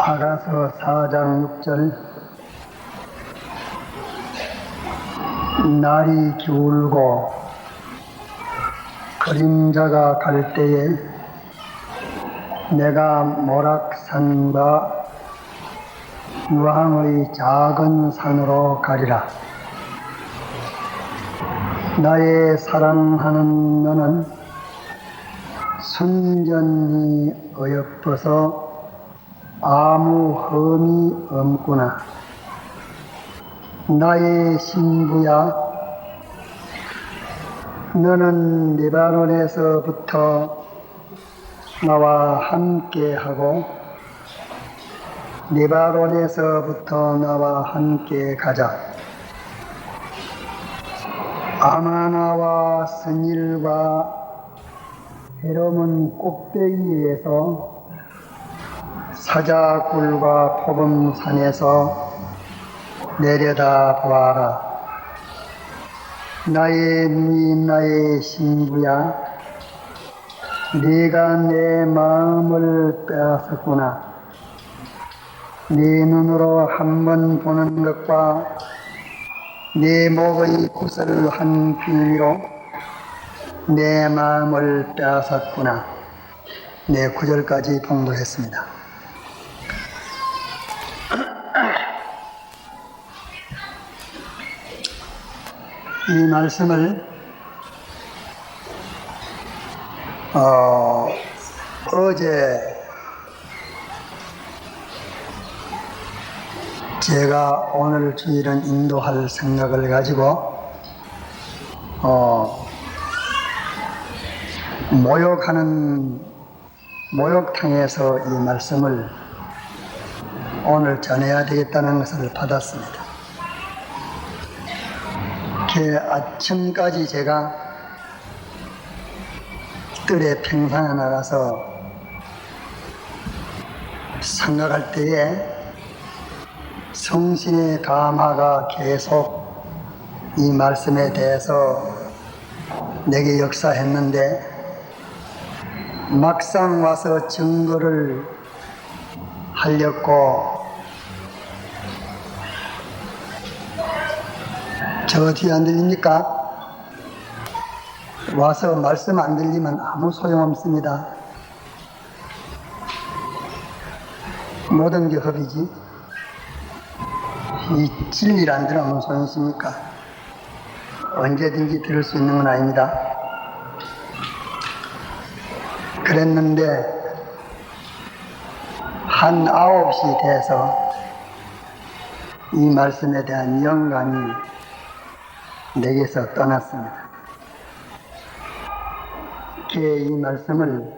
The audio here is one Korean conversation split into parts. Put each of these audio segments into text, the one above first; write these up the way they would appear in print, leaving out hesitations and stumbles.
아가서 4장 6절 날이 기울고 그림자가 갈 때에 내가 모락산과 유황의 작은 산으로 가리라. 나의 사랑하는 너는 순전히 어여뻐서 아무 흠이 없구나. 나의 신부야, 너는 리바논에서부터 나와 함께하고 리바논에서부터 나와 함께 가자. 아마나와 스닐과 헤르몬 꼭대기에서 사자굴과 포금산에서 내려다 보아라. 나의 눈이 나의 신부야, 네가 내 마음을 빼앗았구나. 네 눈으로 한 번 보는 것과 네 목의 구슬 한 비위로 내 마음을 빼앗았구나. 네, 9절까지 봉독했습니다. 이 말씀을 어제 제가 오늘 주일은 인도할 생각을 가지고 목욕탕에서 이 말씀을 오늘 전해야 되겠다는 것을 받았습니다. 이렇게 아침까지 제가 뜰에 평상에 나가서 생각할 때에 성신의 감화가 계속 이 말씀에 대해서 내게 역사했는데 막상 와서 증거를 하려고 저 뒤에 안 들립니까? 와서 말씀 안 들리면 아무 소용없습니다. 모든 게 흡이지. 이 진리를 안 들으면 소용있습니까? 언제든지 들을 수 있는 건 아닙니다. 그랬는데 한 9시 돼서 이 말씀에 대한 영감이 내게서 떠났습니다. 이렇게 이 말씀을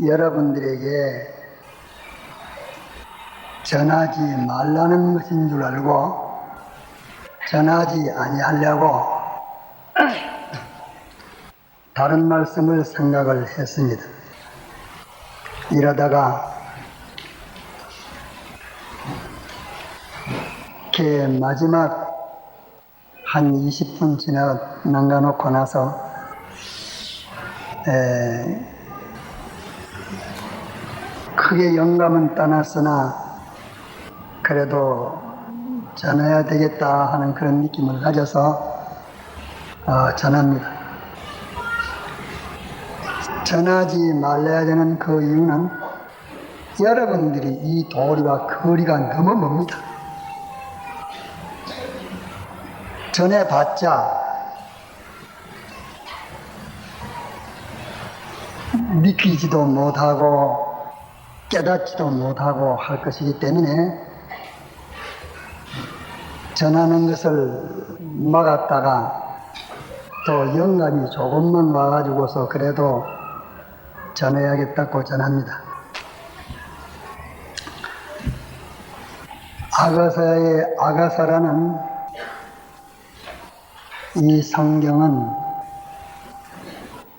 여러분들에게 전하지 말라는 것인 줄 알고 전하지 아니하려고 다른 말씀을 생각을 했습니다. 이러다가 이렇게 마지막 한 20분 남겨놓고 나서 크게 영감은 떠났으나 그래도 전해야 되겠다 하는 그런 느낌을 가져서 전합니다. 전하지 말아야 되는 그 이유는 여러분들이 이 도리와 거리가 너무 멉니다. 전해봤자 믿기지도 못하고 깨닫지도 못하고 할 것이기 때문에 전하는 것을 막았다가 또 영감이 조금만 와가지고서 그래도 전해야겠다고 전합니다. 아가서의 아가서라는 이 성경은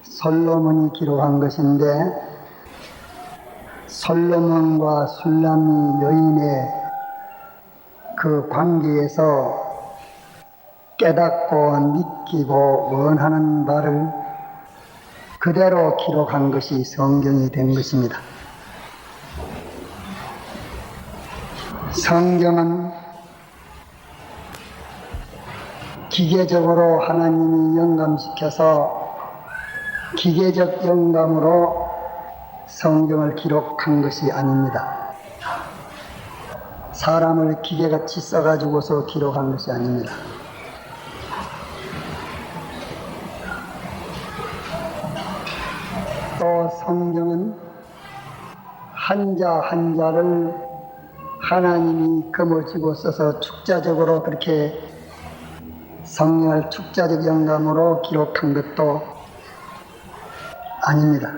솔로몬이 기록한 것인데 솔로몬과 술람 여인의 그 관계에서 깨닫고 느끼고 원하는 바를 그대로 기록한 것이 성경이 된 것입니다. 성경은 기계적으로 하나님이 영감시켜서 기계적 영감으로 성경을 기록한 것이 아닙니다. 사람을 기계같이 써가지고서 기록한 것이 아닙니다. 또 성경은 한자 한자를 하나님이 금을 쥐고 써서 축자적으로 그렇게 성령을 축자적 영감으로 기록한 것도 아닙니다.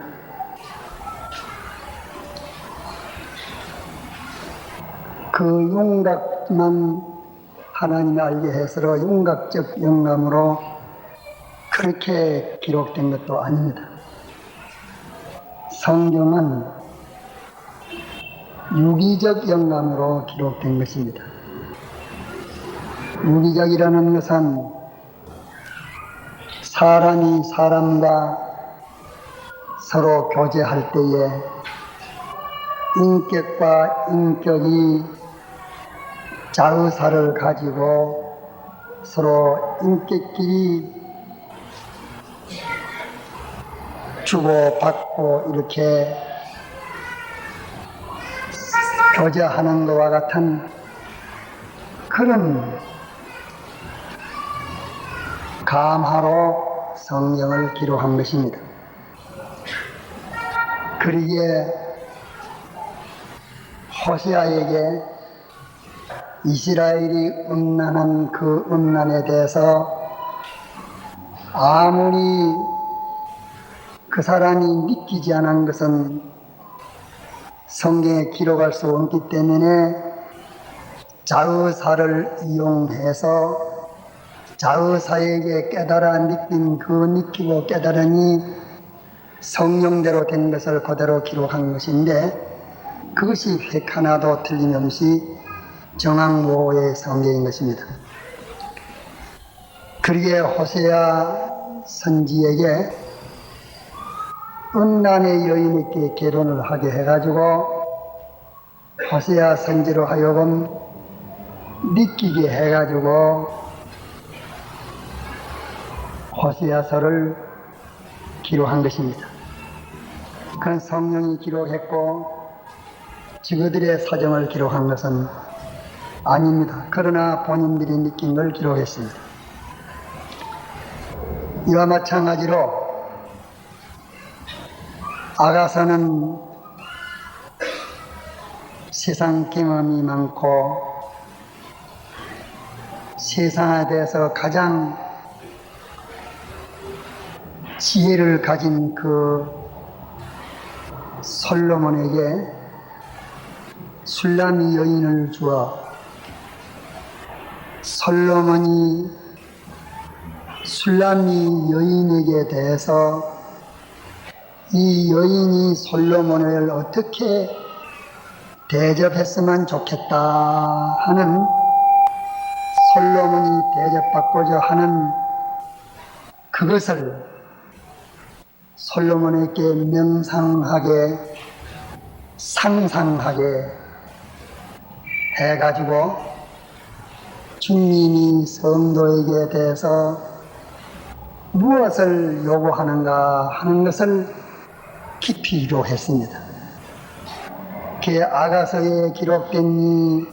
그 윤곽만 하나님이 알게 해서 윤곽적 영감으로 그렇게 기록된 것도 아닙니다. 성경은 유기적 영감으로 기록된 것입니다. 유기적이라는 것은 사람이 사람과 서로 교제할 때에 인격과 인격이 자의사를 가지고 서로 인격끼리 주고받고 이렇게 교제하는 것과 같은 그런 감화로 성경을 기록한 것입니다. 그러기에 호세아에게 이스라엘이 음란한 그 음란에 대해서 아무리 그 사람이 믿기지 않은 것은 성경에 기록할 수 없기 때문에 자의사를 이용해서 자의사에게 깨달아 느낀 그 느끼고 깨달으니 성령대로 된 것을 그대로 기록한 것인데 그것이 획 하나도 틀림없이 정확무호의 성경인 것입니다. 그러기에 호세아 선지에게 음란의 여인에게 결혼을 하게 해가지고 호세아 선지로 하여금 느끼게 해가지고 호세아서를 기록한 것입니다. 그건 성령이 기록했고 저들의 사정을 기록한 것은 아닙니다. 그러나 본인들이 느낀 걸 기록했습니다. 이와 마찬가지로 아가서는 세상 경험이 많고 세상에 대해서 가장 지혜를 가진 그 솔로몬에게 술람이 여인을 주어 솔로몬이 술람이 여인에게 대해서 이 여인이 솔로몬을 어떻게 대접했으면 좋겠다 하는 솔로몬이 대접받고자 하는 그것을 솔로몬에게 명상하게 상상하게 해가지고 주님이 성도에게 대해서 무엇을 요구하는가 하는 것을 깊이 기록했습니다. 그 아가서에 기록된 이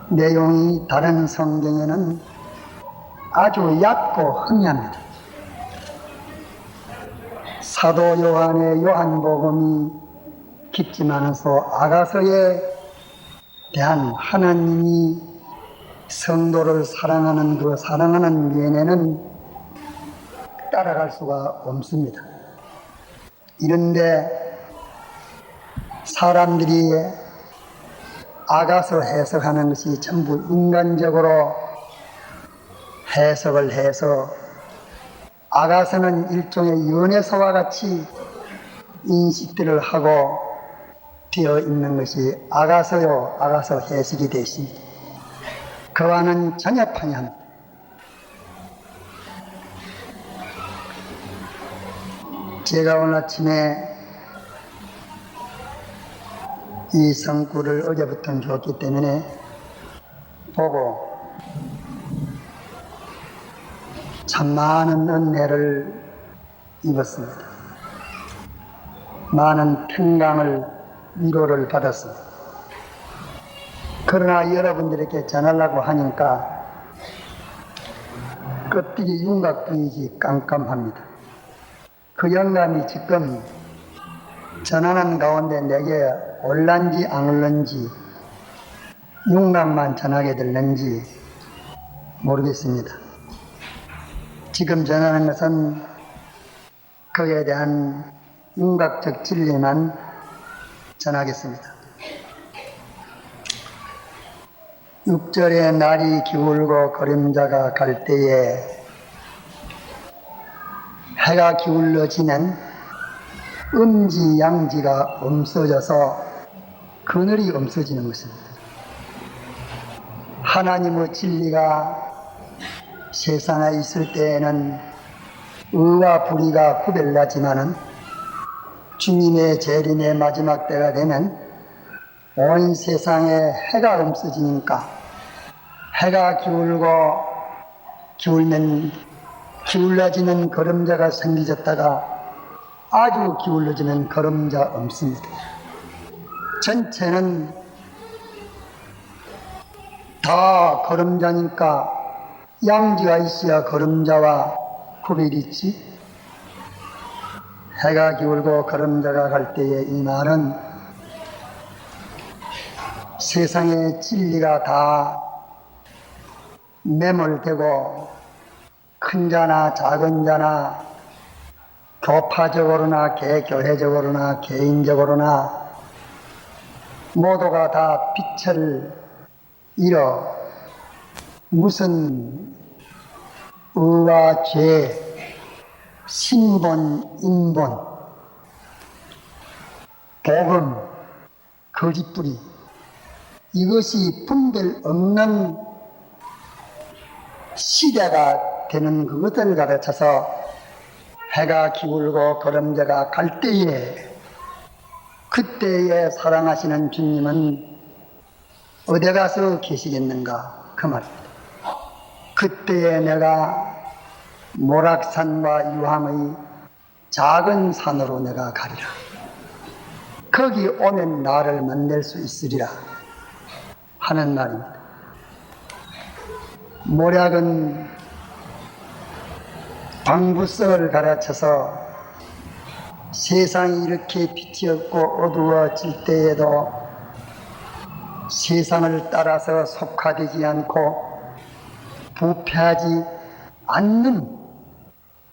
내용이 다른 성경에는 아주 얕고 흥미합니다. 사도 요한의 요한복음이 깊지만서 아가서에 대한 하나님이 성도를 사랑하는 그 사랑하는 면에는 따라갈 수가 없습니다. 이런데 사람들이 아가서 해석하는 것이 전부 인간적으로 해석을 해서 아가서는 일종의 연애서와 같이 인식들을 하고 되어 있는 것이 아가서요, 아가서 해석이 되어 있습니다. 그와는 전혀 판이합니다. 제가 오늘 아침에 이 성구를 어제부터 주었기 때문에 보고 참 많은 은혜를 입었습니다. 많은 평강을, 위로를 받았습니다. 그러나 여러분들에게 전하려고 하니까 껍데기 윤곽 보이기 깜깜합니다. 그 영감이 지금 전하는 가운데 내게 올란지 안 올란지 윤곽만 전하게 될는지 모르겠습니다. 지금 전하는 것은 거기에 대한 윤곽적 진리만 전하겠습니다. 6절에 날이 기울고 그림자가 갈 때에 해가 기울어지면 음지 양지가 없어져서 그늘이 없어지는 것입니다. 하나님의 진리가 세상에 있을 때에는 의와 불의가 구별나지만은 주님의 재림의 마지막 때가 되면 온 세상에 해가 없어지니까 해가 기울면 기울어지는 그림자가 생기졌다가 아주 기울어지는 그림자 없습니다. 전체는 다 그림자니까 양지가 있어야 그림자와 구별이 있지. 해가 기울고 그림자가 갈 때에 이 말은 세상의 진리가 다 매몰되고 큰 자나 작은 자나 교파적으로나 개교회적으로나 개인적으로나 모두가 다 빛을 잃어 무슨 의와 죄, 신본, 인본, 복음, 거짓부리 이것이 분별 없는 시대가 되는 그것을 가르쳐서 해가 기울고 그림자가 갈 때에 그때에 사랑하시는 주님은 어디 가서 계시겠는가 그 말입니다. 그때에 내가 모락산과 유황의 작은 산으로 내가 가리라. 거기 오면 나를 만날 수 있으리라 하는 말입니다. 모략은 방부성을 가르쳐서 세상이 이렇게 빛이 없고 어두워질 때에도 세상을 따라서 속화되지 않고 부패하지 않는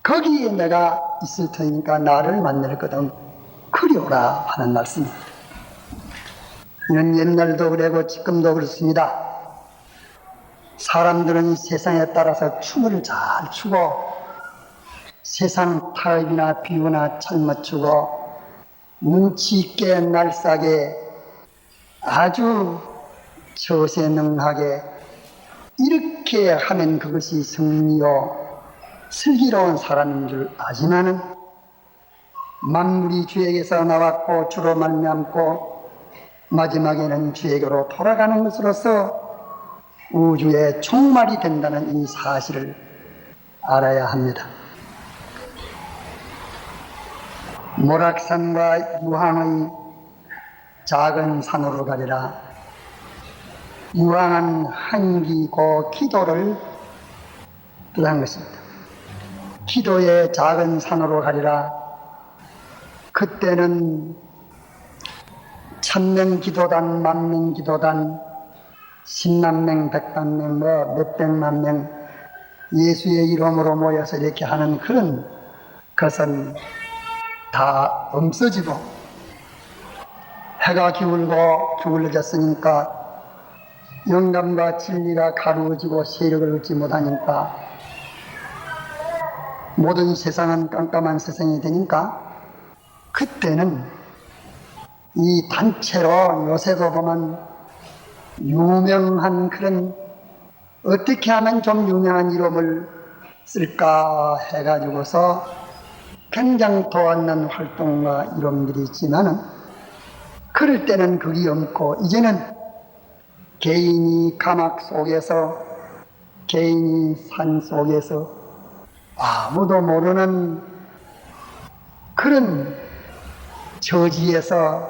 거기에 내가 있을 테니까 나를 만날 거든 그리오라 하는 말씀입니다. 이는 옛날도 그러고 지금도 그렇습니다. 사람들은 세상에 따라서 춤을 잘 추고 세상 타협이나 비유나 잘못 추고 눈치 있게 날싸게 아주 처세능하게 이렇게 하면 그것이 승리요 슬기로운 사람인 줄 아지만은 만물이 주에게서 나왔고 주로 말미암고 마지막에는 주에게로 돌아가는 것으로서 우주의 종말이 된다는 이 사실을 알아야 합니다. 모락산과 유황의 작은 산으로 가리라. 유황은 한기고 기도를 뜻한 것입니다. 기도의 작은 산으로 가리라. 그때는 천명 기도단, 만명 기도단, 10만 명, 100만 명, 몇백만 명 예수의 이름으로 모여서 이렇게 하는 그런 것은 다 없어지고 해가 기울어졌으니까 영감과 진리가 가루어지고 세력을 얻지 못하니까 모든 세상은 깜깜한 세상이 되니까 그때는 이 단체로 요새도 보면 유명한 그런 어떻게 하면 좀 유명한 이름을 쓸까 해가지고서 굉장히 도안난 활동과 이름들이 있지만은 그럴 때는 그게 없고 이제는 개인이 가막 속에서, 개인이 산 속에서 아무도 모르는 그런 저지에서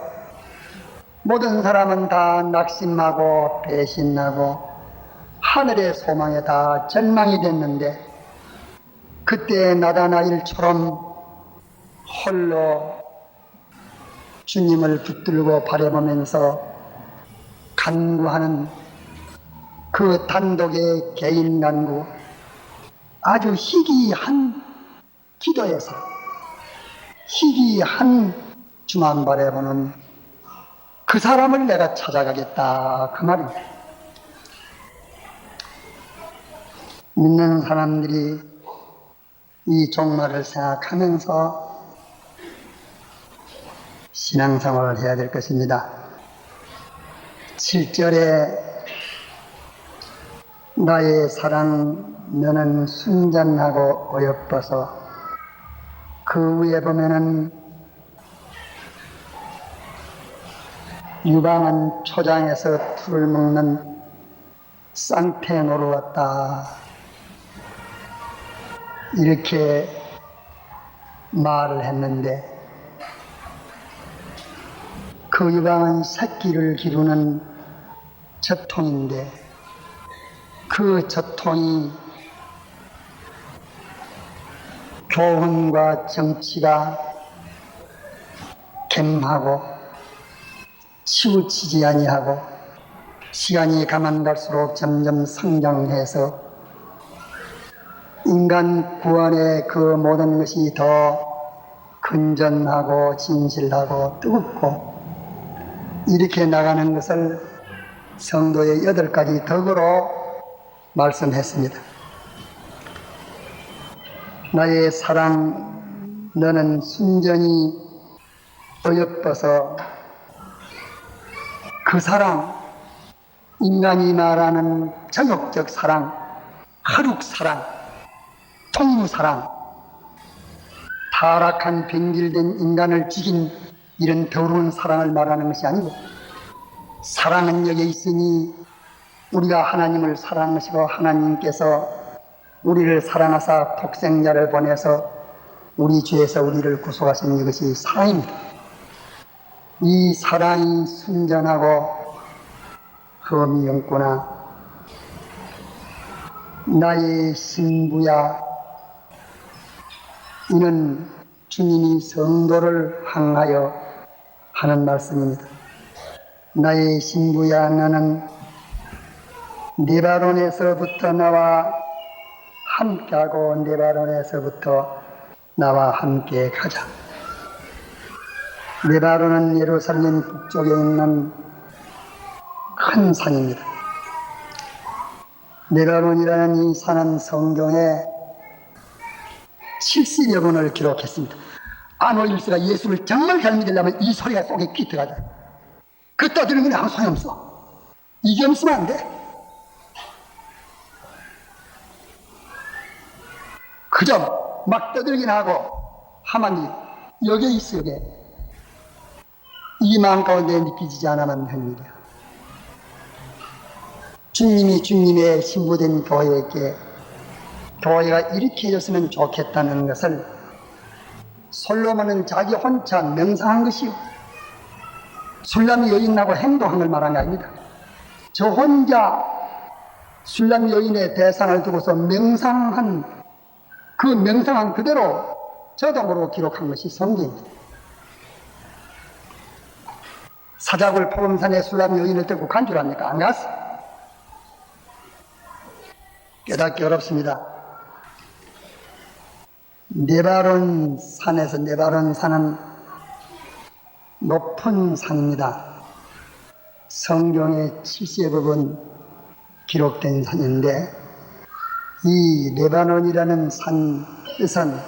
모든 사람은 다 낙심하고 배신하고 하늘의 소망에 다 절망이 됐는데, 그때 나다나엘처럼 홀로 주님을 붙들고 바라보면서 간구하는 그 단독의 개인 간구, 아주 희귀한 기도에서 희귀한 주만 바라보는 그 사람을 내가 찾아가겠다, 그 말입니다. 믿는 사람들이 이 종말을 생각하면서 신앙생활을 해야 될 것입니다. 7절에 나의 사랑 너는 순전하고 어여뻐서, 그 위에 보면은 유방은 초장에서 풀을 먹는 쌍태 노루같다, 이렇게 말을 했는데, 그 유방은 새끼를 기르는 젖통인데, 그 젖통이 교훈과 정치가 gem하고 치우치지 아니하고 시간이 가만 갈수록 점점 성장해서 인간 구원의 그 모든 것이 더 건전하고 진실하고 뜨겁고 이렇게 나가는 것을 성도의 8가지 덕으로 말씀했습니다. 나의 사랑 너는 순전히 어여뻐서, 그 사랑, 인간이 말하는 정욕적 사랑, 하룩 사랑, 통무 사랑, 타락한 변질된 인간을 죽인 이런 더러운 사랑을 말하는 것이 아니고, 사랑은 여기에 있으니 우리가 하나님을 사랑하시고 하나님께서 우리를 사랑하사 독생자를 보내서 우리 죄에서 우리를 구속하신 이것이 사랑입니다. 이 사랑이 순전하고 흠이 없구나. 나의 신부야, 이는 주님이 성도를 향하여 하는 말씀입니다. 나의 신부야, 너는 네바론에서부터 나와 함께하고 네바론에서부터 나와 함께 가자. 네바론은 예루살렘 북쪽에 있는 큰 산입니다. 네바론이라는 이 산은 성경에 70여 번을 기록했습니다. 아노일스가 예수를 정말 잘 믿으려면 이 소리가 속에 귀 들어가자. 그 떠드는 건 아무 소용없어. 이게 없으면 안 돼. 그저 막 떠들긴 하고 하만이 여기에 있어. 여기에 이 마음 가운데 느끼지 않으면 한 일이야. 주님이 주님의 신부된 교회에게 교회가 이렇게 해줬으면 좋겠다는 것을 솔로몬은 자기 혼자 명상한 것이요, 술람 여인하고 행동한 걸 말한 게 아닙니다. 저 혼자 술람 여인의 대상을 두고서 명상한 그 명상한 그대로 저동으로 기록한 것이 성경입니다. 사자굴 포금산에 술람 여인을 들고 간 줄 압니까? 안 갔어. 깨닫기 어렵습니다. 네바론 산에서, 네바론 산은 높은 산입니다. 성경에 70여 번 기록된 산인데, 이 레바논이라는 산 뜻은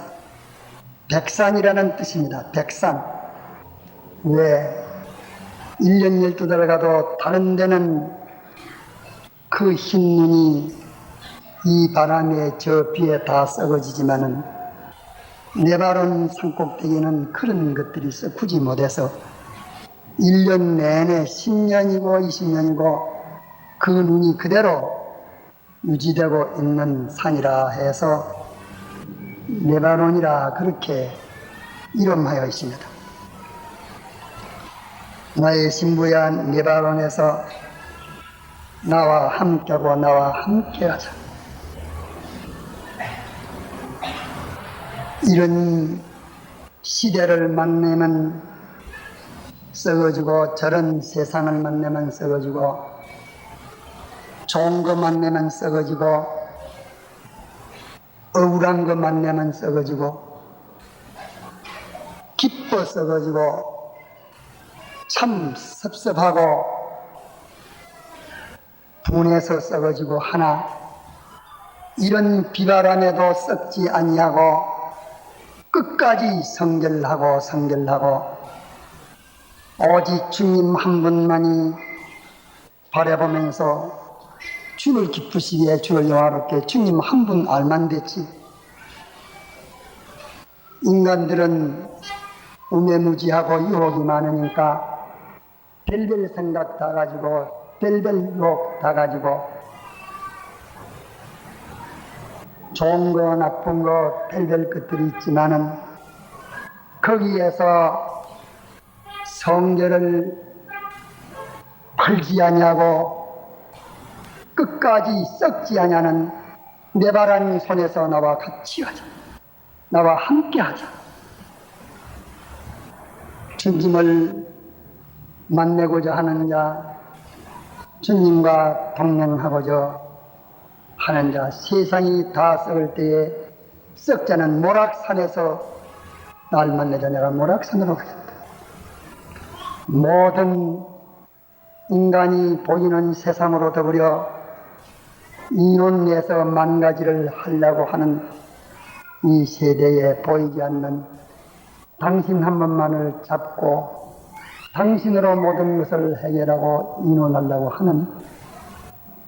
백산이라는 뜻입니다. 백산. 왜 1년 12달 가도 다른 데는 그 흰 눈이 이 바람에 저 비에 다 썩어지지만은 네바론 산꼭대기에는 그런 것들이 썩지 못해서 1년 내내 10년이고 20년이고 그 눈이 그대로 유지되고 있는 산이라 해서 레바논이라 그렇게 이름하여 있습니다. 나의 신부야 레바논에서 나와 함께하고 나와 함께하자. 이런 시대를 만나면 썩어지고 저런 세상을 만나면 썩어지고 좋은 거 만나면 썩어지고 억울한 거 만나면 썩어지고 기뻐 썩어지고 참 섭섭하고 분해서 썩어지고 하나 이런 비바람에도 썩지 아니하고 끝까지 성결하고 오직 주님 한 분만이 바라보면서 주를 기쁘시게 주를 영화롭게 주님 한 분 알만 됐지. 인간들은 우매무지하고 유혹이 많으니까 별별 생각 다 가지고 별별 유혹 다 가지고 좋은 거 나쁜 거 별별 것들이 있지만은 거기에서 성결을 펄지 아니하고 끝까지 썩지 아니하는 네바란 손에서 나와 같이 하자. 나와 함께 하자. 주님을 만나고자 하는 자, 주님과 동행하고자 하는 자, 세상이 다 썩을 때에 썩자는 모락산에서 날 만나자. 내가 모락산으로 가겠다. 모든 인간이 보이는 세상으로 더불어 이론 내서 만 가지를 하려고 하는 이 세대에 보이지 않는 당신 한 번만을 잡고 당신으로 모든 것을 해결하고 이론하려고 하는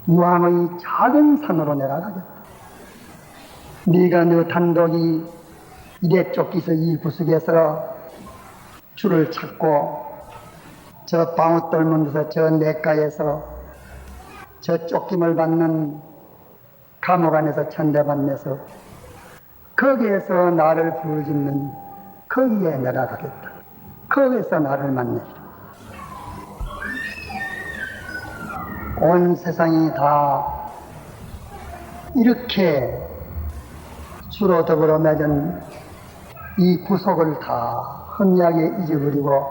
유황의 작은 산으로 내가 가겠다. 네가 너 단독이 이래 쫓기서 이 구석에서 줄을 찾고 저 방울 떨면 데서 저 냇가에서 저 쫓김을 받는 감옥 안에서 천대받면서 거기에서 나를 부르짖는 거기에 내가 가겠다. 거기에서 나를 만나리라. 온 세상이 다 이렇게 주로 더불어 맺은 이 구속을 다 혼미하게 잊어버리고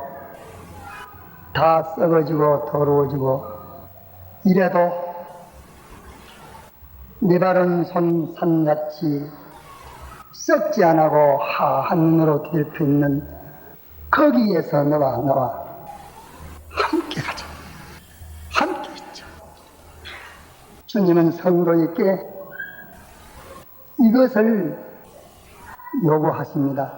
다 썩어지고 더러워지고 이래도 네 바른 손 산같이 썩지 않고 한눈으로 뒤덮여 있는 거기에서 너와 함께 가자. 함께 있자. 주님은 성도에게 이것을 요구하십니다.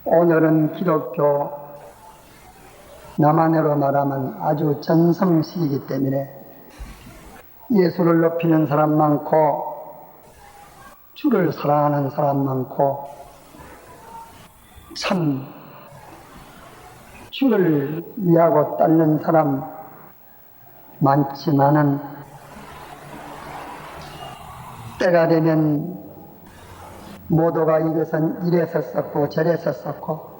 오늘은 기독교 남한어로 말하면 아주 전성시이기 때문에 예수를 높이는 사람 많고 주를 사랑하는 사람 많고 참 주를 위하고 따르는 사람 많지만은 때가 되면 모두가 이것은 이래서 썼고 저래서 썼고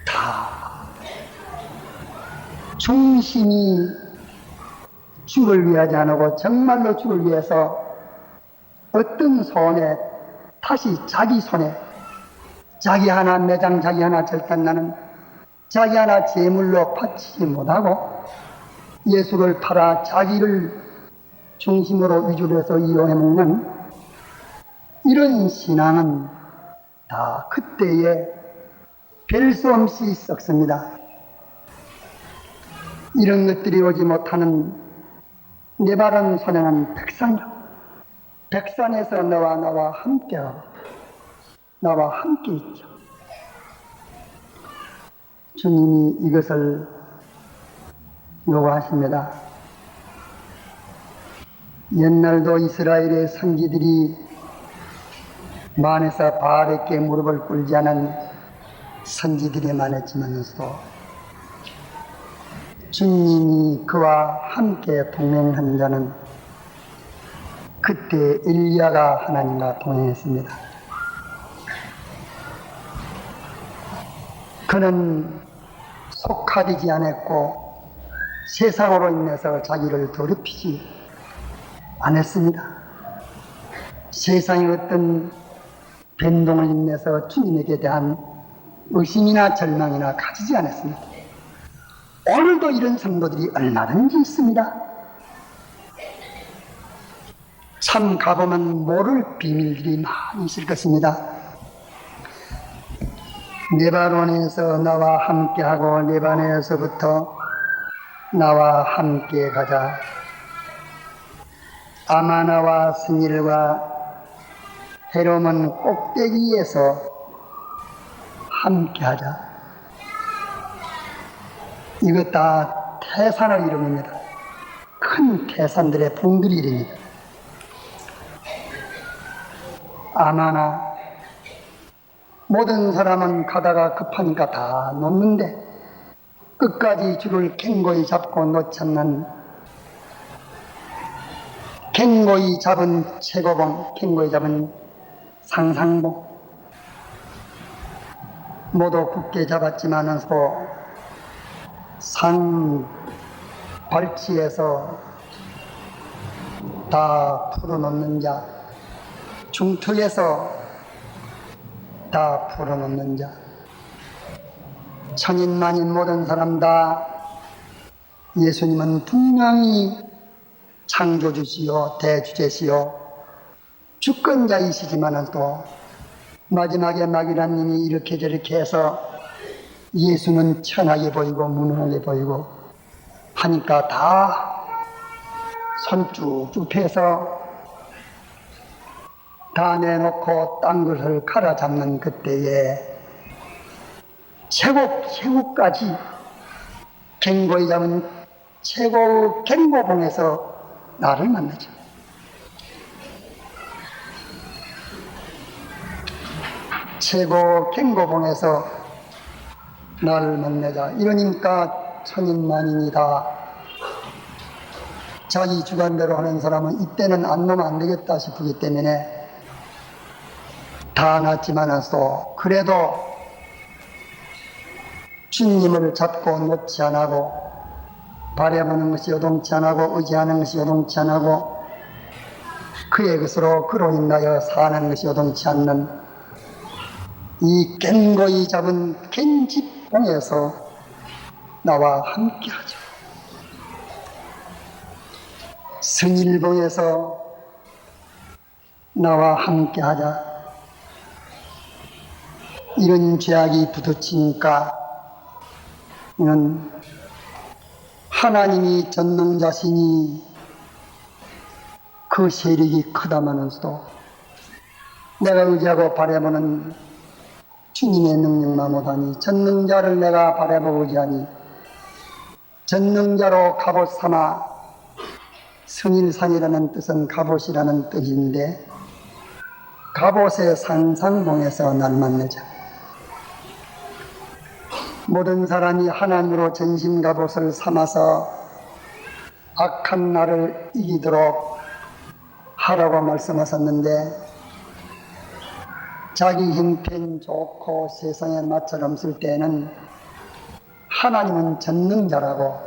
다 중심이 주를 위하지 않고 정말로 주를 위해서 어떤 손에 다시 자기 손에 자기 하나 매장 자기 하나 절단나는 자기 하나 제물로 바치지 못하고 예수를 팔아 자기를 중심으로 위주로 해서 이용해 먹는 이런 신앙은 다 그때에 별 수 없이 썩습니다. 이런 것들이 오지 못하는 네 바른 손에는 백산이라. 백산에서 나와 함께하고 나와 함께 있죠. 주님이 이것을 요구하십니다. 옛날도 이스라엘의 선지들이 만에서 바알에게 무릎을 꿇지 않은 선지들이 많았지만서도 주님이 그와 함께 동행한 자는 그때 엘리야가 하나님과 동행했습니다. 그는 속하지 않았고 세상으로 인해서 자기를 더럽히지 않았습니다. 세상의 어떤 변동을 인해서 주님에게 대한 의심이나 절망이나 가지지 않았습니다. 오늘도 이런 성도들이 얼마든지 있습니다. 참 가보면 모를 비밀들이 많이 있을 것입니다. 레바논에서 나와 함께하고 레바논에서부터 나와 함께 가자. 아마나와 스닐과 헤르몬 꼭대기에서 함께하자. 이것 다 태산의 이름입니다. 큰 태산들의 봉들이 이름입니다. 아마나, 모든 사람은 가다가 급하니까 다 놓는데 끝까지 줄을 갱고히 잡고 놓지 않는, 갱고히 잡은 최고봉, 갱고히 잡은 상상봉, 모두 굳게 잡았지만은 산 발치에서 다 풀어놓는 자, 중턱에서 다 풀어놓는 자, 천인만인 모든 사람 다 예수님은 분명히 창조주시요 대주제시요 주권자이시지만은 또 마지막에 마귀라님이 이렇게 저렇게 해서 예수는 천하게 보이고 무능하게 보이고 하니까 다 손 쭉쭉 펴서 다 내놓고 딴 것을 갈아 잡는 그때에 최고까지 갱고히 잡은 최고 갱고봉에서 나를 만나죠. 최고 갱고봉에서 나를 만나자. 이러니까 천인만인이다. 자기 주관대로 하는 사람은 이때는 안 놓으면 안 되겠다 싶기 때문에 다 놨지만은 그래도 주님을 잡고 놓지 않고 바라보는 것이 요동치 않고 의지하는 것이 요동치 않고 그의 것으로 그로 인하여 사는 것이 요동치 않는 이 갱고히 잡은 갱집봉에서 나와 함께하죠. 승일봉에서 나와 함께하자. 이런 죄악이 부딪히니까 이는 하나님이 전능자시니 그 세력이 크다마는서도 내가 의지하고 바라보는 주님의 능력만 못하니 전능자를 내가 바라보고 의지하니 전능자로 갑옷 삼아 승일산이라는 뜻은 갑옷이라는 뜻인데 갑옷의 상상봉에서 날 만나자. 모든 사람이 하나님으로 전신 갑옷을 삼아서 악한 날을 이기도록 하라고 말씀하셨는데 자기 형편 좋고 세상에 맛처럼 쓸 때는 하나님은 전능자라고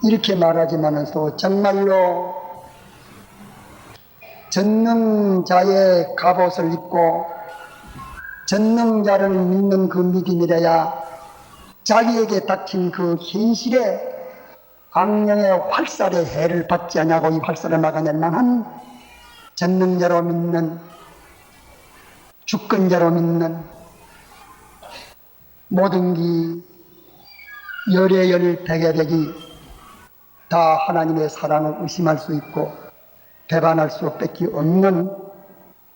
이렇게 말하지만은 정말로 전능자의 갑옷을 입고 전능자를 믿는 그 믿음이라야 자기에게 닥친 그 현실의 악령의 활살의 해를 받지 않냐고 이 활살을 막아낼 만한 전능자로 믿는 주권자로 믿는 모든 기 열의 백의 다 하나님의 사랑을 의심할 수 있고 배반할 수밖에 없는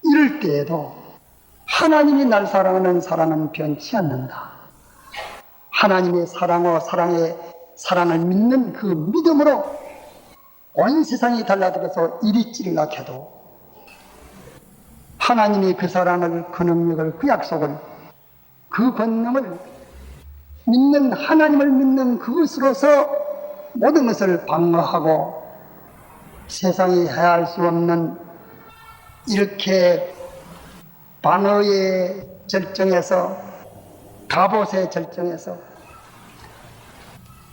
이럴 때에도 하나님이 날 사랑하는 사랑은 변치 않는다. 하나님의 사랑을 믿는 그 믿음으로 온 세상이 달라들어서 이리 찔러해도 하나님이 그 사랑을, 그 능력을, 그 약속을, 그 권능을 믿는, 하나님을 믿는 그것으로서 모든 것을 방어하고 세상이 해할 수 없는 이렇게 방어의 절정에서, 갑옷의 절정에서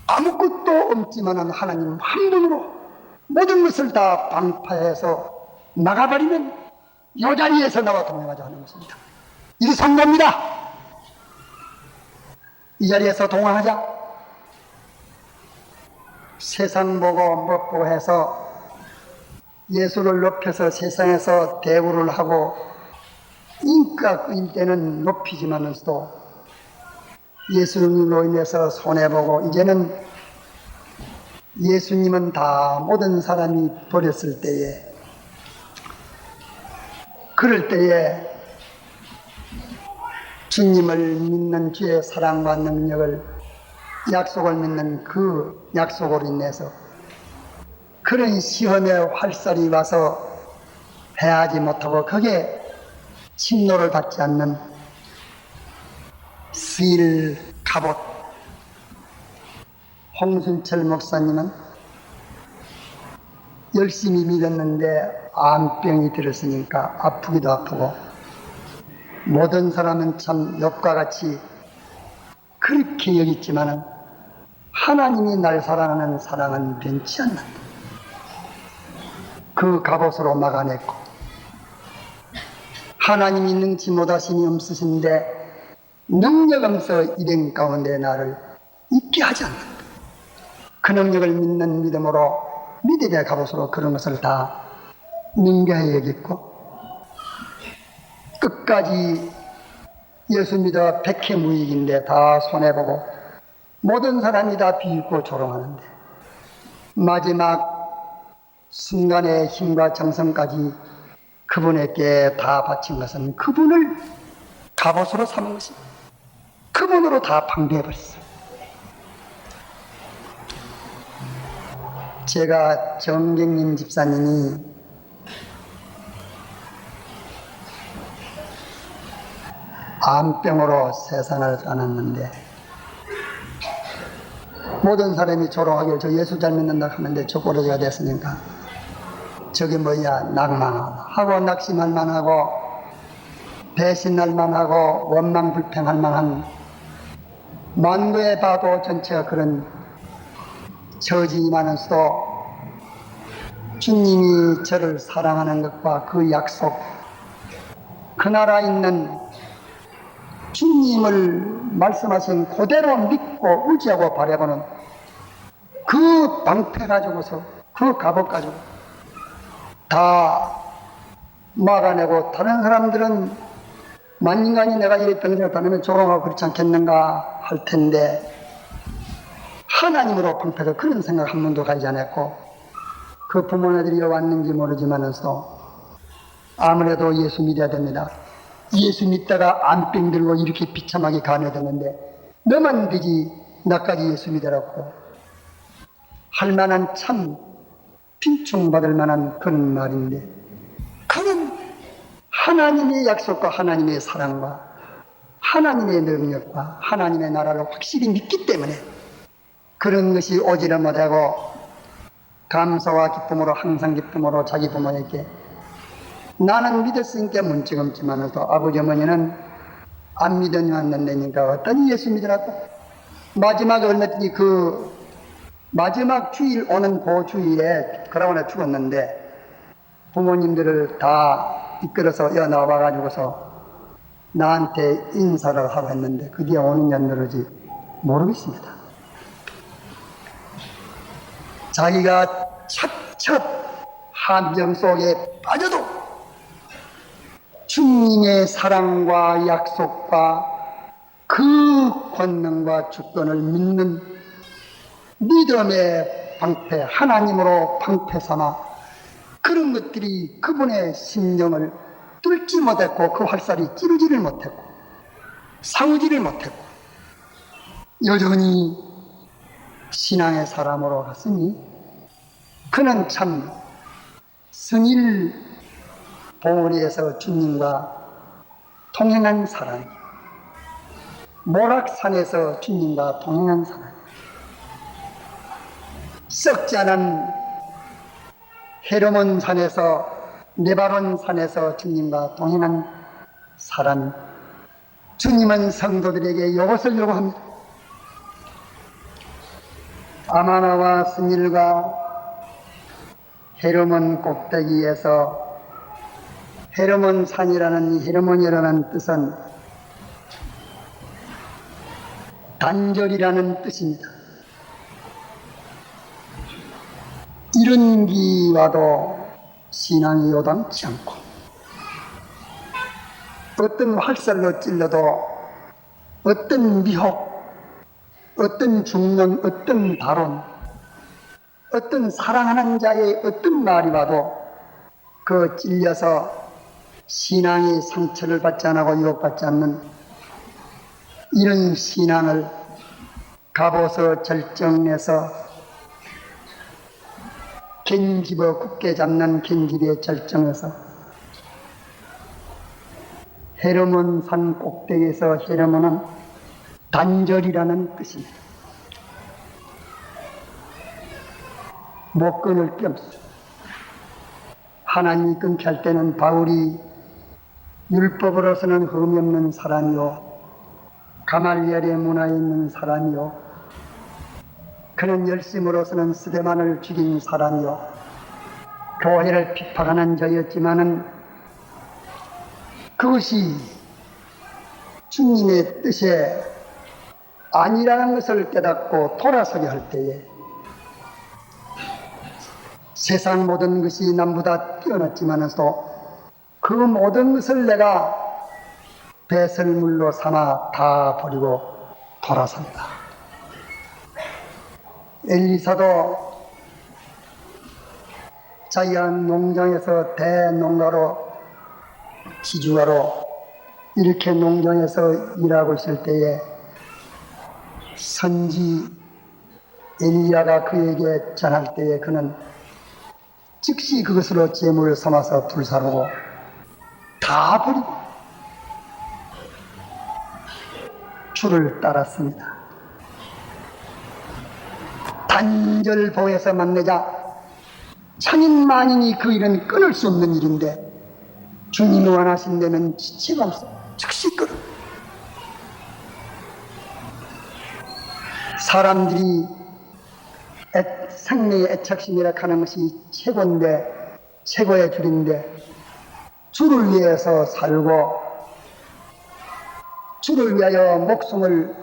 아무것도 없지만은 하나님 한 분으로 모든 것을 다 방파해서 나가버리면 이 자리에서 나와 동행하자 하는 것입니다. 이게 선거입니다. 이 자리에서 동행하자. 세상 보고 못 보고 해서 예수를 높여서 세상에서 대우를 하고 인격일 때는 높이지만서도 예수님으로 인해서 손해보고 이제는 예수님은 다 모든 사람이 버렸을 때에, 그럴 때에 주님을 믿는 주의 사랑과 능력을, 약속을 믿는 그 약속으로 인해서 그런 시험에 활살이 와서 해하지 못하고 거기에 침노를 받지 않는 스일 갑옷. 홍순철 목사님은 열심히 믿었는데 암병이 들었으니까 아프기도 아프고, 모든 사람은 참 욥과 같이 그렇게 여겼지만은 하나님이 날 사랑하는 사랑은 변치 않는다. 그 갑옷으로 막아냈고, 하나님이 능치 못하심이 없으신데 능력 없어 일행 가운데 나를 있게 하지 않는다. 그 능력을 믿는 믿음으로, 믿음의 갑옷으로 그런 것을 다 능가해 여겼고, 끝까지 예수 믿어 백해무익인데 다 손해보고 모든 사람이 다 비웃고 조롱하는데 마지막 순간의 힘과 정성까지 그분에게 다 바친 것은 그분을 갑옷으로 삼은 것입니다. 그분으로 다 방비해버렸어요. 제가 정경림 집사님이 암병으로 세상을 떠났는데 모든 사람이 조롱하길 저 예수 잘 믿는다 하는데 저 꼬르기가 됐으니까 저게 뭐야, 낭망하고 낙심할 만하고 배신할 만하고 원망 불평할 만한, 만고에 봐도 전체가 그런 처지이면서도 주님이 저를 사랑하는 것과 그 약속, 그 나라에 있는 주님을 말씀하신 그대로 믿고 의지하고 바라보는 그 방패 가지고서, 그 갑옷 가지고 다 막아내고, 다른 사람들은 만인간이 내가 이렇게 병생을 다니면 조롱하고 그렇지 않겠는가 할 텐데 하나님으로 방패가 그런 생각 한 번도 가지 않았고, 그 부모님들이 왔는지 모르지만서 아무래도 예수 믿어야 됩니다. 예수 믿다가 암병 들고 이렇게 비참하게 가뇌되는데 너만 되지 나까지 예수 믿으라고 할 만한, 참 빈충받을 만한 그런 말인데, 그런 하나님의 약속과 하나님의 사랑과 하나님의 능력과 하나님의 나라를 확실히 믿기 때문에 그런 것이 오지를 못하고 감사와 기쁨으로, 항상 기쁨으로 자기 부모에게, 나는 믿었으니까 문제없지만도 아버지 어머니는 안 믿었는데니까 어떠니 예수 믿으라고. 마지막에 얼마든지 그 마지막 주일 오는 그 주일에 그러고나 죽었는데 부모님들을 다 이끌어서 나와가지고서 나한테 인사를 하고 했는데 그 뒤에 오는 년들은지 모르겠습니다. 자기가 첩첩 함정 속에 빠져도 주님의 사랑과 약속과 그 권능과 주권을 믿는 믿음의 방패, 하나님으로 방패 삼아 그런 것들이 그분의 심령을 뚫지 못했고 그 활살이 찌르지를 못했고 싸우지를 못했고 여전히 신앙의 사람으로 갔으니 그는 참 성일 보리에서 주님과 동행한 사람, 모락산에서 주님과 동행한 사람, 썩지 않은 헤르몬 산에서 네바론 산에서 주님과 동행한 사람, 주님은 성도들에게 이것을 요구합니다. 아마나와 스밀과 헤르몬 꼭대기에서, 헤르몬 산이라는 이 헤르몬이라는 뜻은 단절이라는 뜻입니다. 이런 기와도 신앙이 요동치 않고, 어떤 활살로 찔러도, 어떤 미혹, 어떤 중론, 어떤 발언, 어떤 사랑하는 자의 어떤 말이 와도 그 찔려서 신앙이 상처를 받지 않고 유혹받지 않는 이런 신앙을 갑옷을 절정해서 겐집어 굳게 잡는 겐집의 절정에서 헤르몬 산 꼭대기에서, 헤르몬은 단절이라는 뜻입니다. 못 끊을 게 없어. 하나님이 끊게 할 때는 바울이 율법으로서는 흠이 없는 사람이요, 가말리엘의 문화에 있는 사람이요, 그는 열심으로서는 스데반을 죽인 사람이요, 교회를 핍박하는 자였지만은 그것이 주님의 뜻에 아니라는 것을 깨닫고 돌아서게 할 때에 세상 모든 것이 남보다 뛰어났지만서도 그 모든 것을 내가 배설물로 삼아 다 버리고 돌아선다. 엘리사도 자기가 농장에서 대농가로, 지주가로 이렇게 농장에서 일하고 있을 때에 선지 엘리야가 그에게 전할 때에 그는 즉시 그것으로 재물을 삼아서 불사르고 다 버리고 주를 따랐습니다. 단절보에서 만나자 천인만인이 그 일은 끊을 수 없는 일인데, 주님이 원하신 데는 지체가 없어. 즉시 끊어. 사람들이 생명의 애착심이라 하는 것이 최고인데, 최고의 줄인데, 주를 위해서 살고 주를 위하여 목숨을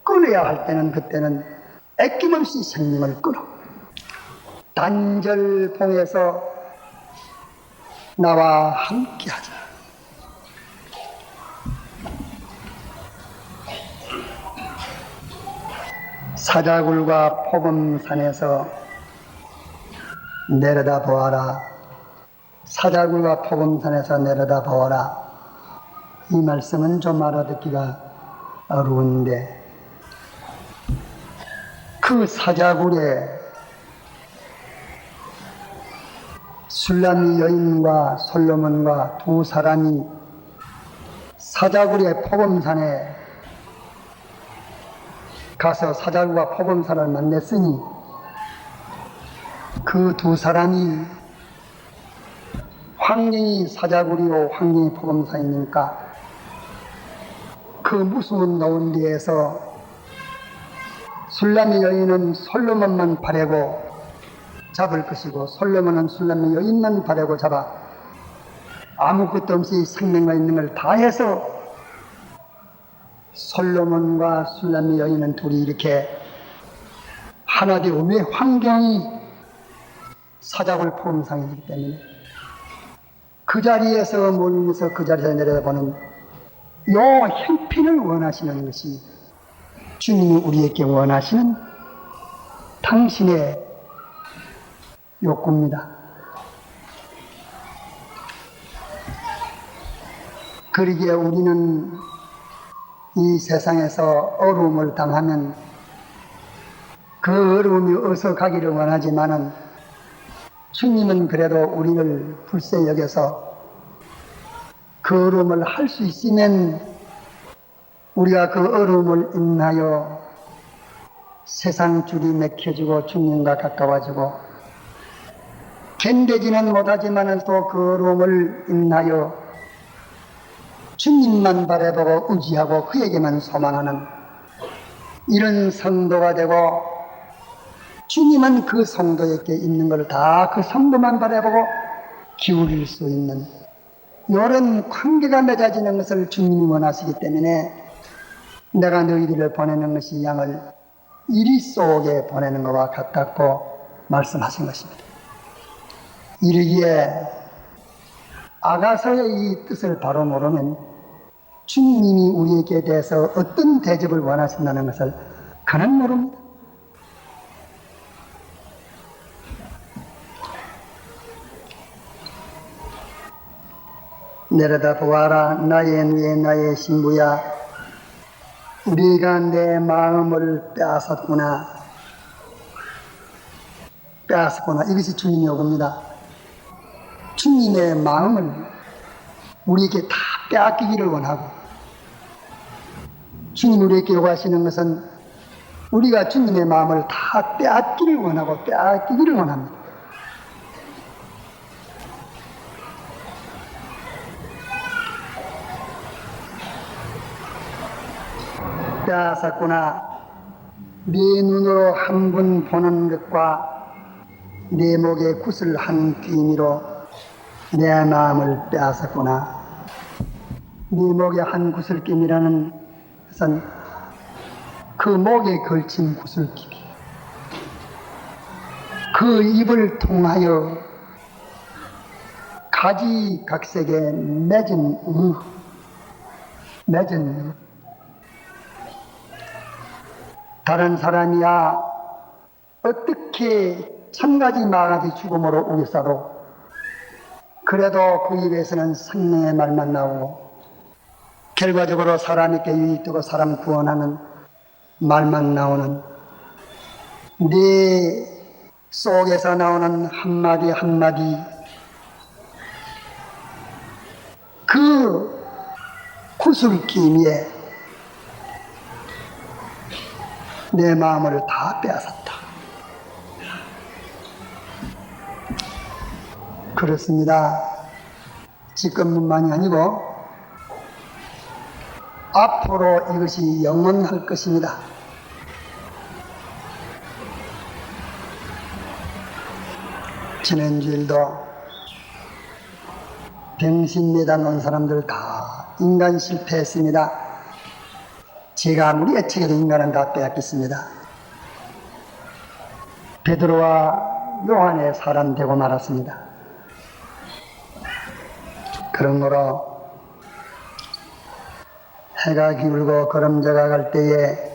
끊어야 할 때는, 그때는 아낌없이 생명을 끊어. 단절봉에서 나와 함께하자. 사자굴과 포금산에서 내려다 보아라. 사자굴과 포금산에서 내려다 보아라. 이 말씀은 좀 알아듣기가 어려운데, 그 사자굴에 술람미 여인과 솔로몬과 두 사람이 사자굴의 포금산에 가서 사자굴과 포금산을 만났으니, 그 두 사람이 환경이 사자굴이요 환경이 포금산이니까 그 무수한 노은 데에서 술람미 여인은 솔로몬만 바라고 잡을 것이고, 솔로몬은 술람미 여인만 바라고 잡아 아무것도 없이 생명과 있는 걸 다 해서 솔로몬과 술람미 여인은 둘이 이렇게 하나 되고, 왜 환경이 사자굴 포금산이기 때문에 그 자리에서 멀리서 그 자리에서 내려다보는 요 형편을 원하시는 것이 주님이 우리에게 원하시는 당신의 욕구입니다. 그러기에 우리는 이 세상에서 어려움을 당하면 그 어려움이 어서 가기를 원하지만은, 주님은 그래도 우리를 불쌍히 여겨서 그 어려움을 할 수 있으면 우리가 그 어려움을 인하여 세상 줄이 맥혀지고 주님과 가까워지고 견디지는 못하지만 또 그 어려움을 인하여 주님만 바라보고 의지하고 그에게만 소망하는 이런 성도가 되고 주님은 그 성도에게 있는 걸 다 그 성도만 바라보고 기울일 수 있는 이런 관계가 맺어지는 것을 주님이 원하시기 때문에 내가 너희들을 보내는 것이 양을 이리 속에 보내는 것과 같다고 말씀하신 것입니다. 이르기에 아가서의 이 뜻을 바로 모르면 주님이 우리에게 대해서 어떤 대접을 원하신다는 것을 그는 모릅니다. 내려다 보아라 나의 누에 나의 신부야 네가 내 마음을 빼앗았구나. 이것이 주님의 요구입니다. 주님의 마음을 우리에게 다 빼앗기기를 원하고 주님 우리에게 요구하시는 것은 우리가 주님의 마음을 다 빼앗기를 원하고 빼앗기기를 원합니다. 빼앗았구나. 네 눈으로 한 번 보는 것과 내 목에 굿을 한 귀미로 내 마음을 빼앗았구나. 네 목에 한 구슬김이라는 것은 그 목에 걸친 구슬김, 그 입을 통하여 가지각색의 맺은 다른 사람이야 어떻게 천가지 만가지 죽음으로 우겨싸도 그래도 그 입에서는 생명의 말만 나오고 결과적으로 사람에게 유익되고 사람 구원하는 말만 나오는 네 속에서 나오는 한마디 한마디 그 구슬기미에 내 마음을 다 빼앗았다. 그렇습니다. 지금뿐만이 아니고 앞으로 이것이 영원할 것입니다. 지난주일도 병신 매달 온 사람들 다 인간 실패했습니다. 제가 아무리 애측해도 인간은 다 빼앗겼습니다. 베드로와 요한의 사람 되고 말았습니다. 그러므로 해가 기울고 거름져가 갈 때에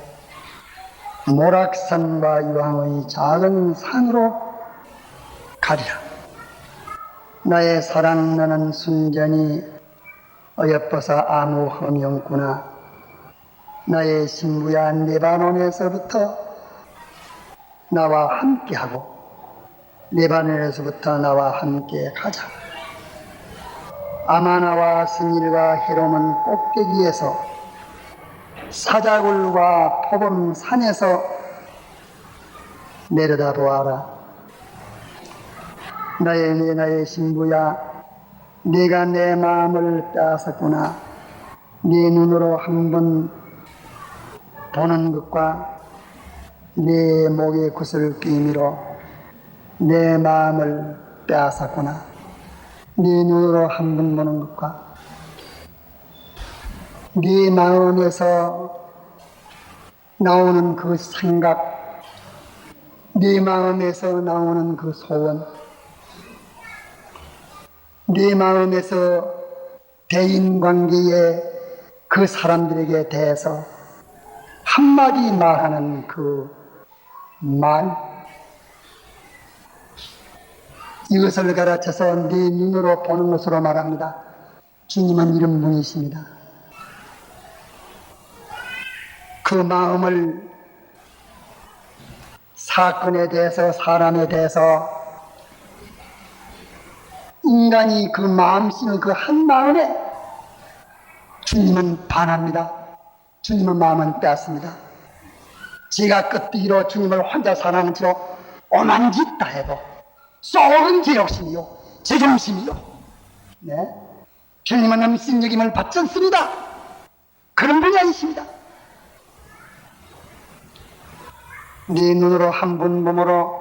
모락산과 유황의 작은 산으로 가리라. 나의 사랑 너는 순전히 어여뻐서 아무 흠이 없구나. 나의 신부야 레바논에서부터 나와 함께하고 레바논에서부터 나와 함께 가자. 아마나와 스닐과 헤롬은 꼭대기에서 사자굴과 포범 산에서 내려다 보아라. 나의 신부야 네가 내 마음을 빼앗았구나. 네 눈으로 한번 보는 것과 내 목에 굿을 끼미로 내 마음을 빼앗았구나. 네 눈으로 한 번 보는 것과 네 마음에서 나오는 그 생각, 네 마음에서 나오는 그 소원, 네 마음에서 대인관계에 그 사람들에게 대해서 한마디 말하는 그 말, 이것을 가르쳐서 네 눈으로 보는 것으로 말합니다. 주님은 이런 분이십니다. 그 마음을 사건에 대해서 사람에 대해서 인간이 그 마음 쓰는 그 한 마음에 주님은 반합니다. 주님은 마음은 빼앗습니다. 제가 끄떡이로 주님을 혼자 사랑하는 채로 오만 짓 다 해도 썩은 제 욕심이요, 제 중심이요. 네. 주님은 음식 여김을 받지 않습니다. 그런 분이 아니십니다. 네 눈으로 한 분 몸으로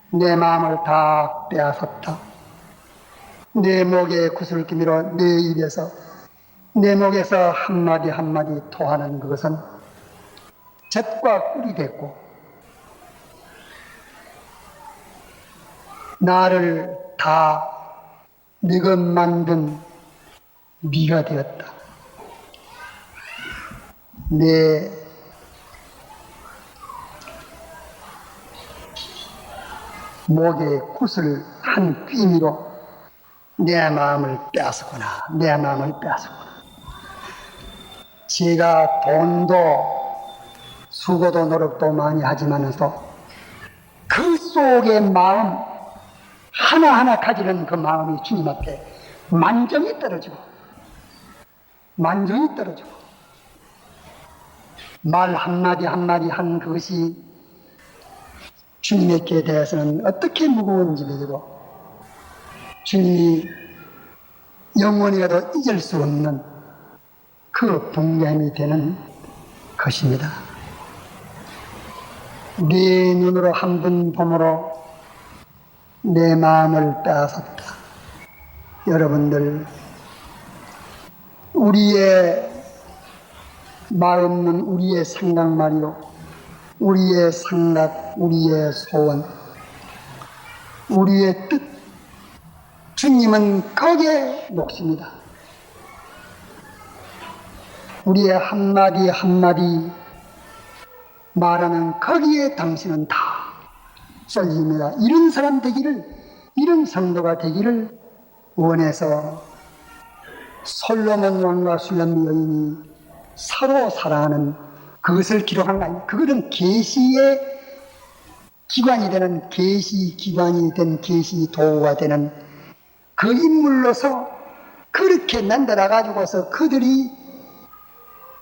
내 마음을 다 빼앗았다. 내 목에 구슬기미로 내 입에서, 내 목에서 한마디 한마디 토하는 그것은 젖과 꿀이 됐고 나를 다 늙어 만든 미가 되었다. 내 목에 굿을 한 꿰미로 내 마음을 빼앗았구나. 내 마음을 빼앗았구나. 제가 돈도 수고도 노력도 많이 하지만서 그 속의 마음 하나하나 가지는 그 마음이 주님 앞에 만정이 떨어지고 만정이 떨어지고 말 한마디 한마디 한 그것이 주님에게 대해서는 어떻게 무거운 짐이고 주님이 영원히라도 잊을 수 없는 그 분량이 되는 것입니다. 네 눈으로 한 분 봄으로 내 마음을 빼앗았다. 여러분들, 우리의 마음은 우리의 생각 말이요, 우리의 생각, 우리의 소원, 우리의 뜻, 주님은 거기에 녹습니다. 우리의 한마디 한마디 말하는 거기에 당신은 다 쏠립니다. 이런 사람 되기를, 이런 성도가 되기를 원해서 솔로몬 왕과 술람 여인이 서로 사랑하는 그것을 기록한 거 아니에요. 그것은 계시의 기관이 되는, 계시 기관이 된, 계시 도구가 되는 그 인물로서 그렇게 만들어 가지고서 그들이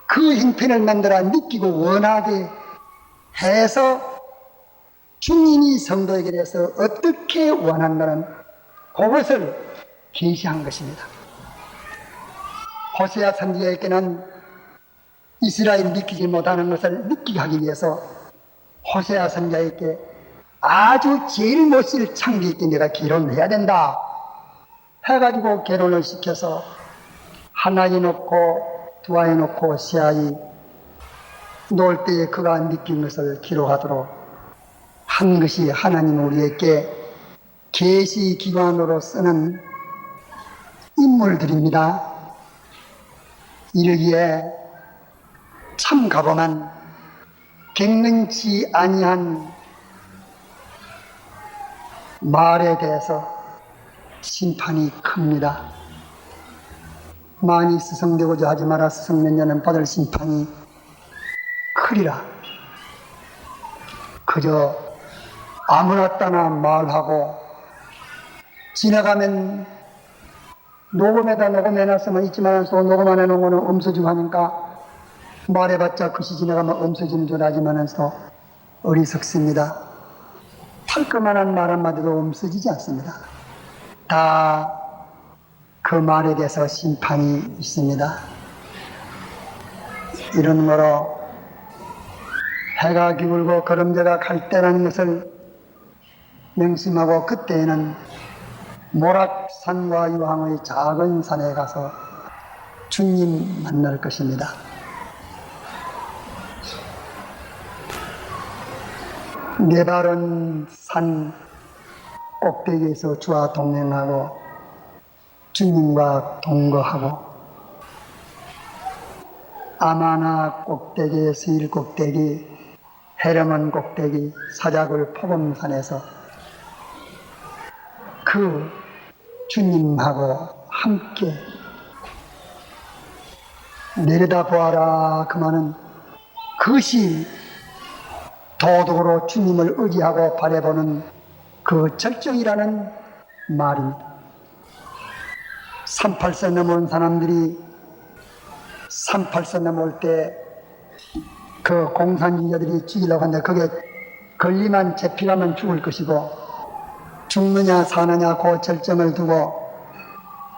그 형편을 만들어 느끼고 원하게 해서 주님이 성도에게 대해서 어떻게 원한다는 그것을 계시한 것입니다. 호세아 선지자에게는 이스라엘이 느끼지 못하는 것을 느끼게 하기 위해서 호세아 선지자에게 아주 제일 못쓸 창기에게 내가 결혼을 해야 된다 해가지고 결혼을 시켜서 한 아이 놓고 두 아이 놓고 세 아이 놓을 때에 그가 느낀 것을 기록하도록 한 것이 하나님 우리에게 계시기관으로 쓰는 인물들입니다. 이러기에 참 가범한 갱능치 아니한 말에 대해서 심판이 큽니다. 많이 스승되고자 하지 마라. 스승면녀는 받을 심판이 크리라. 그저 아무나 따나 말하고 지나가면 녹음에다 녹음해놨으면 있지만 또 녹음 안 해놓은 거는 없어지고 하니까 말해봤자 그시 지나가면 없어지는 줄 알지만서 어리석습니다. 탈거만한 말 한마디도 없어지지 않습니다. 다 그 말에 대해서 심판이 있습니다. 이런 거로 해가 기울고 거름제가 갈 때라는 것을 명심하고 그때에는 모락산과 유황의 작은 산에 가서 주님 만날 것입니다. 네 발은 산 꼭대기에서 주와 동행하고 주님과 동거하고 아마나 꼭대기, 스일 꼭대기, 헤르몬 꼭대기, 사자굴 포금산에서 그 주님하고 함께 내려다보아라. 그 말은 그것이 도덕으로 주님을 의지하고 바라보는 그 절정이라는 말입니다. 38세 넘은 사람들이 38선 넘어올 때 그 공산주의자들이 죽이려고 하는데 그게 걸리만 잡히가면 죽을 것이고 죽느냐 사느냐 그 절정을 두고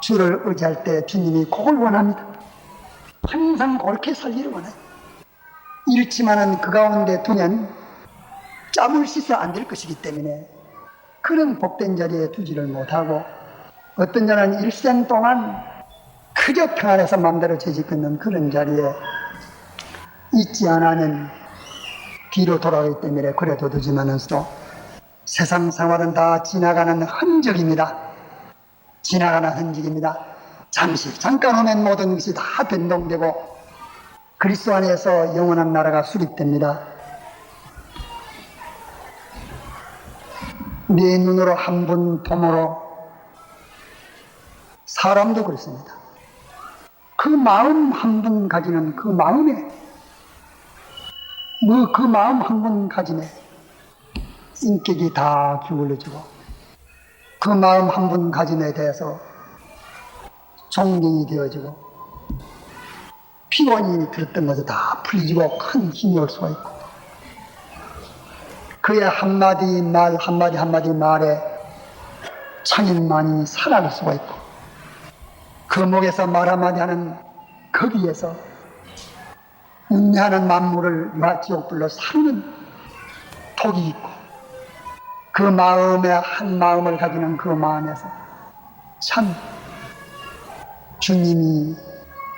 주를 의지할 때 주님이 그걸 원합니다. 항상 그렇게 살기를 원해요. 잃지만은 그 가운데 두면 짬을 씻어 안 될 것이기 때문에 그런 복된 자리에 두지를 못하고 어떤 자는 일생 동안 그저 평안해서 마음대로 죄짓는 그런 자리에 있지 않으면 뒤로 돌아가기 때문에 그래도 두지만은서 세상 생활은 다 지나가는 흔적입니다. 지나가는 흔적입니다. 잠깐 오면 모든 것이 다 변동되고 그리스도 안에서 영원한 나라가 수립됩니다. 내 눈으로 한 번 봄으로 사람도 그렇습니다. 그 마음 한 번 가지는 그 마음에 그 마음 한 번 가짐에 인격이 다 기울어지고 그 마음 한 번 가짐에 대해서 존경이 되어지고 피곤이 들었던 것이 다 풀리고 큰 힘이 올 수가 있고 그의 한마디 말 한마디 말에 창인만이 살아날 수가 있고 그 목에서 말 한마디 하는 거기에서 운명하는 만물을 유아지옥불로 사는 독이 있고 그 마음에 한 마음을 가지는 그 마음에서 참 주님이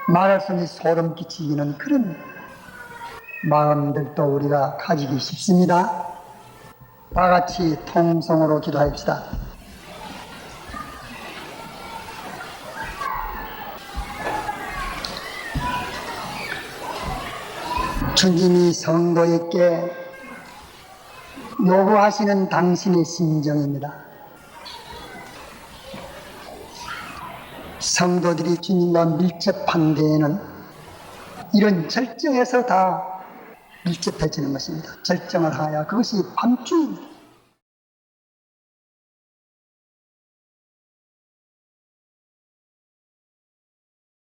말할 수 없는 소름 끼치는 그런 마음들도 우리가 가지기 쉽습니다. 다 같이 통성으로 기도합시다. 주님이 성도에게 요구하시는 당신의 심정입니다. 성도들이 주님과 밀접한 데에는 이런 절정에서 다 밀접해지는 것입니다. 절정을 하여 그것이 밤중입니다.